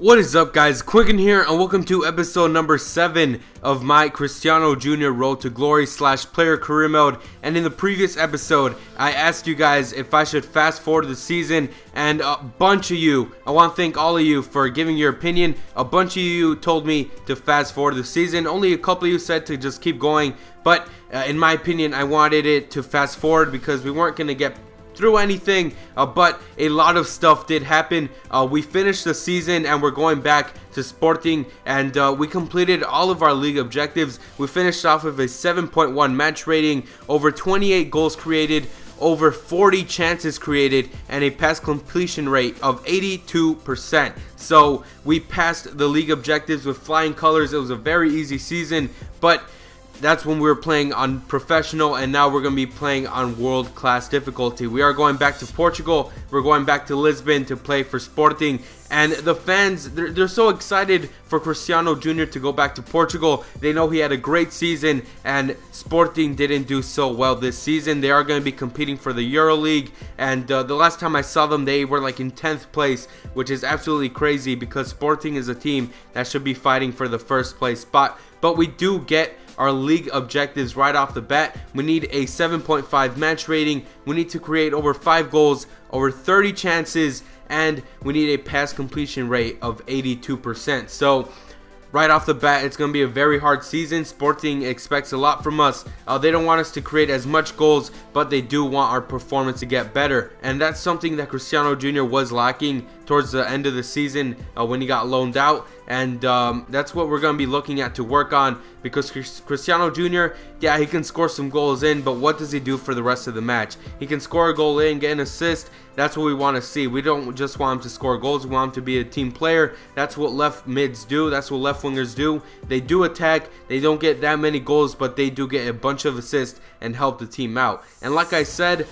What is up, guys? Quinkun here, and welcome to episode number 7 of my Cristiano Jr. Road to Glory / player career mode. And in the previous episode, I asked you guys if I should fast forward the season, and a bunch of you, I want to thank all of you for giving your opinion. A bunch of you told me to fast forward the season. Only a couple of you said to just keep going, but in my opinion, I wanted it to fast forward because we weren't going to get through anything, but a lot of stuff did happen. We finished the season and we're going back to Sporting, and we completed all of our league objectives. We finished off with a 7.1 match rating, over 28 goals created, over 40 chances created, and a pass completion rate of 82%. So we passed the league objectives with flying colors. It was a very easy season, but that's when we were playing on professional, and now we're going to be playing on world-class difficulty. We are going back to Portugal. We're going back to Lisbon to play for Sporting, and the fans, they're so excited for Cristiano Jr. to go back to Portugal. They know he had a great season, and Sporting didn't do so well this season. They are going to be competing for the EuroLeague, and the last time I saw them, they were like in 10th place, which is absolutely crazy because Sporting is a team that should be fighting for the first place spot. But we do get our league objectives right off the bat. We need a 7.5 match rating. We need to create over 5 goals, over 30 chances, and we need a pass completion rate of 82%. So right off the bat, it's going to be a very hard season. Sporting expects a lot from us. They don't want us to create as much goals, but they do want our performance to get better. And that's something that Cristiano Jr. was lacking towards the end of the season when he got loaned out. And that's what we're going to be looking at to work on, because Cristiano Jr., yeah, he can score some goals in, but what does he do for the rest of the match? He can score a goal in, get an assist. That's what we want to see. We don't just want him to score goals. We want him to be a team player. That's what left mids do. That's what left wingers do. They do attack. They don't get that many goals, but they do get a bunch of assists and help the team out. And like I said,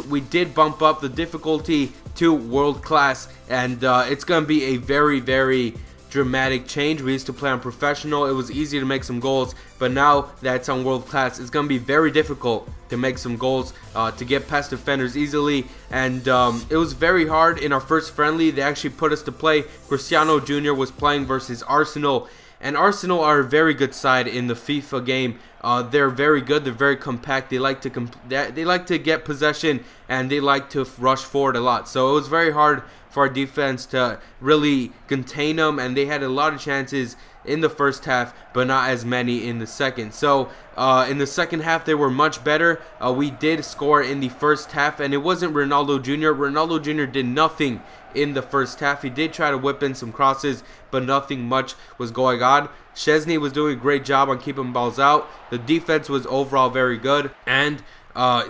we did bump up the difficulty to world class, and it's going to be a very, very dramatic change. We used to play on professional. It was easy to make some goals, but now that it's on world class, it's going to be very difficult to make some goals, to get past defenders easily. And it was very hard in our first friendly. They actually put us to play. Cristiano Jr. was playing versus Arsenal, and Arsenal are a very good side in the FIFA game. They're very good. They're very compact. They like to get possession, and they like to rush forward a lot. So it was very hard for our defense to really contain them, and they had a lot of chances in the first half, but not as many in the second. So in the second half, they were much better. We did score in the first half, and it wasn't Ronaldo Jr. Ronaldo Jr. did nothing in the first half. He did try to whip in some crosses, but nothing much was going on. Szczesny was doing a great job on keeping balls out. The defense was overall very good, and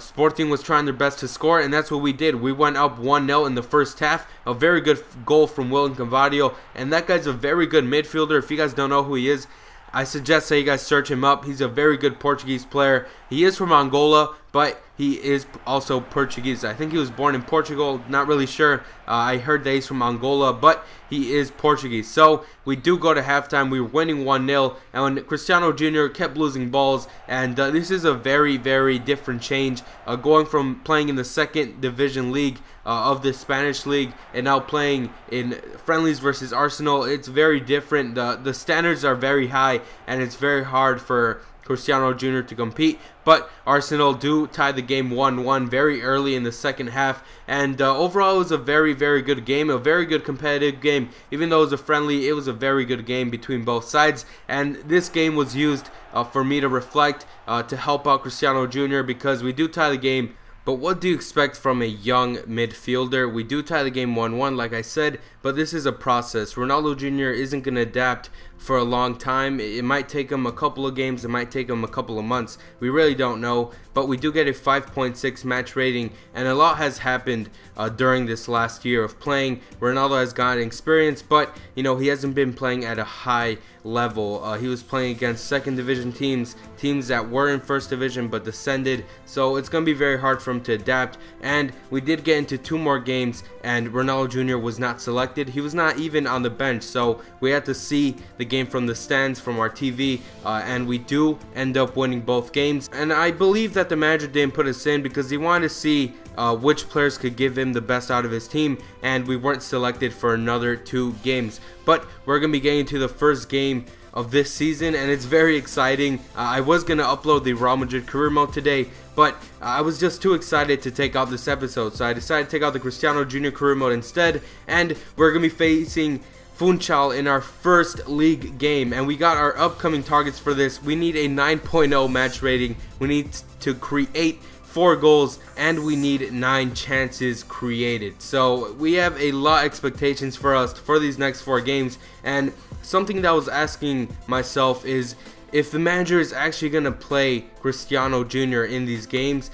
Sporting was trying their best to score, and that's what we did. We went up 1-0 in the first half. A very good goal from Quinkun, and that guy's a very good midfielder. If you guys don't know who he is, I suggest that you guys search him up. He's a very good Portuguese player. He is from Angola, but he is also Portuguese. I think he was born in Portugal, not really sure. I heard that he's from Angola, but he is Portuguese. So we do go to halftime. We were winning 1-0, and when Cristiano Jr. kept losing balls, and this is a very, very different change, going from playing in the second division league of the Spanish league and now playing in friendlies versus Arsenal. It's very different. The standards are very high, and it's very hard for Cristiano Jr. to compete. But Arsenal do tie the game 1-1 very early in the second half, and overall it was a very, very good game, a very good competitive game. Even though it was a friendly, it was a very good game between both sides, and this game was used for me to reflect, to help out Cristiano Jr. because we do tie the game. But what do you expect from a young midfielder? We do tie the game 1-1, like I said, but this is a process. Ronaldo Jr. isn't going to adapt for a long time. It might take him a couple of games. It might take him a couple of months. We really don't know, but we do get a 5.6 match rating, and a lot has happened during this last year of playing. Ronaldo has gotten experience, but you know, he hasn't been playing at a high level. He was playing against second division teams that were in first division but descended, so it's going to be very hard for him to adapt. And we did get into 2 more games, and Ronaldo Jr. was not selected. He was not even on the bench, so we had to see the game from the stands from our TV, and we do end up winning both games. And I believe that the manager didn't put us in because he wanted to see which players could give him the best out of his team, and we weren't selected for another 2 games. But we're going to be getting to the first game of this season, and it's very exciting. I was going to upload the Real Madrid career mode today, but I was just too excited to take out this episode, so I decided to take out the Cristiano Jr. career mode instead, and we're going to be facing Funchal in our first league game, and we got our upcoming targets for this. We need a 9.0 match rating, we need to create 4 goals, and we need 9 chances created. So we have a lot of expectations for us for these next 4 games, and something that I was asking myself is, if the manager is actually going to play Cristiano Jr. in these games,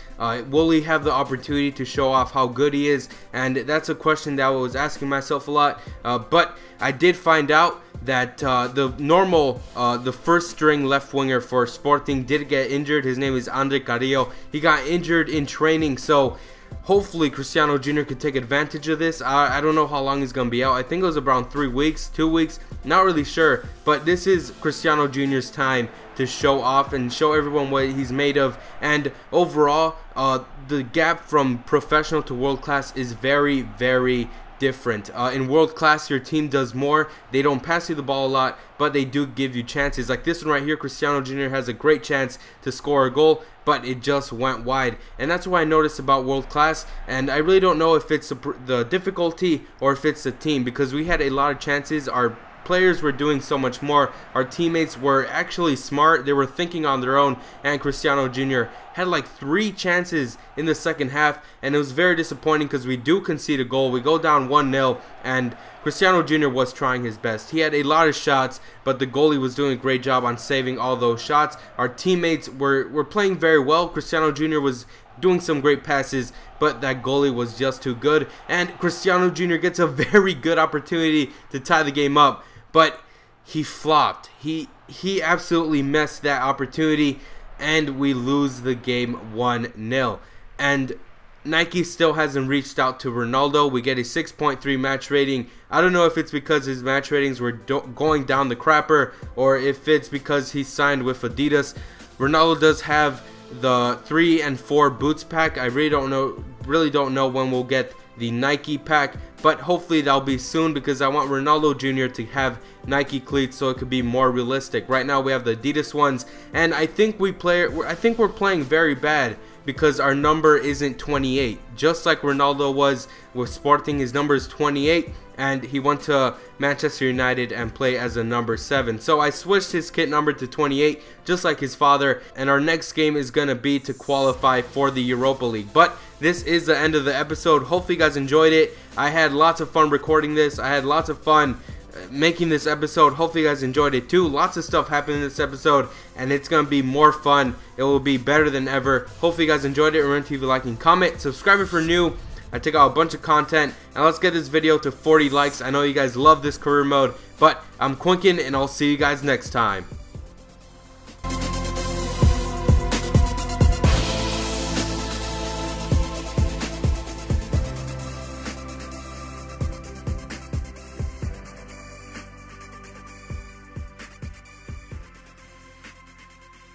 will he have the opportunity to show off how good he is? And that's a question that I was asking myself a lot, but I did find out that the first string left winger for Sporting did get injured. His name is Andre Carrillo. He got injured in training, so hopefully Cristiano Jr. could take advantage of this. I don't know how long he's going to be out. I think it was around 3 weeks, 2 weeks, not really sure. But this is Cristiano Jr.'s time to show off and show everyone what he's made of. And overall, the gap from professional to world class is very, very different. In world class, your team does more. They don't pass you the ball a lot, but they do give you chances. Like this one right here, Cristiano Jr. has a great chance to score a goal, but it just went wide. And that's what I noticed about world class, and I really don't know if it's the difficulty or if it's the team, because we had a lot of chances. Our players were doing so much more. Our teammates were actually smart. They were thinking on their own, and Cristiano Jr. had like 3 chances in the second half, and it was very disappointing because we do concede a goal. We go down 1-0, and Cristiano Jr. was trying his best. He had a lot of shots, but the goalie was doing a great job on saving all those shots. Our teammates were playing very well. Cristiano Jr. was doing some great passes, but that goalie was just too good, and Cristiano Jr. gets a very good opportunity to tie the game up, but he flopped. He absolutely messed that opportunity, and we lose the game 1-0. And Nike still hasn't reached out to Ronaldo. We get a 6.3 match rating. I don't know if it's because his match ratings were going down the crapper, or if it's because he signed with Adidas. Ronaldo does have the 3 and 4 boots pack. I really don't know when we'll get the Nike pack, but hopefully that'll be soon, because I want Ronaldo Jr. to have Nike cleats so it could be more realistic. Right now we have the Adidas ones, and I think we're playing very bad because our number isn't 28. Just like Ronaldo was with Sporting, his number is 28, and he went to Manchester United and play as a number 7. So I switched his kit number to 28, just like his father, and our next game is going to be to qualify for the Europa League. But this is the end of the episode. Hopefully you guys enjoyed it. I had lots of fun recording this. I had lots of fun making this episode. Hopefully you guys enjoyed it too. Lots of stuff happened in this episode, and it's gonna be more fun. It will be better than ever. Hopefully you guys enjoyed it. Remember to leave a like and comment, subscribe if you're new. I take out a bunch of content, and let's get this video to 40 likes. I know you guys love this career mode, but I'm Quinkun, and I'll see you guys next time.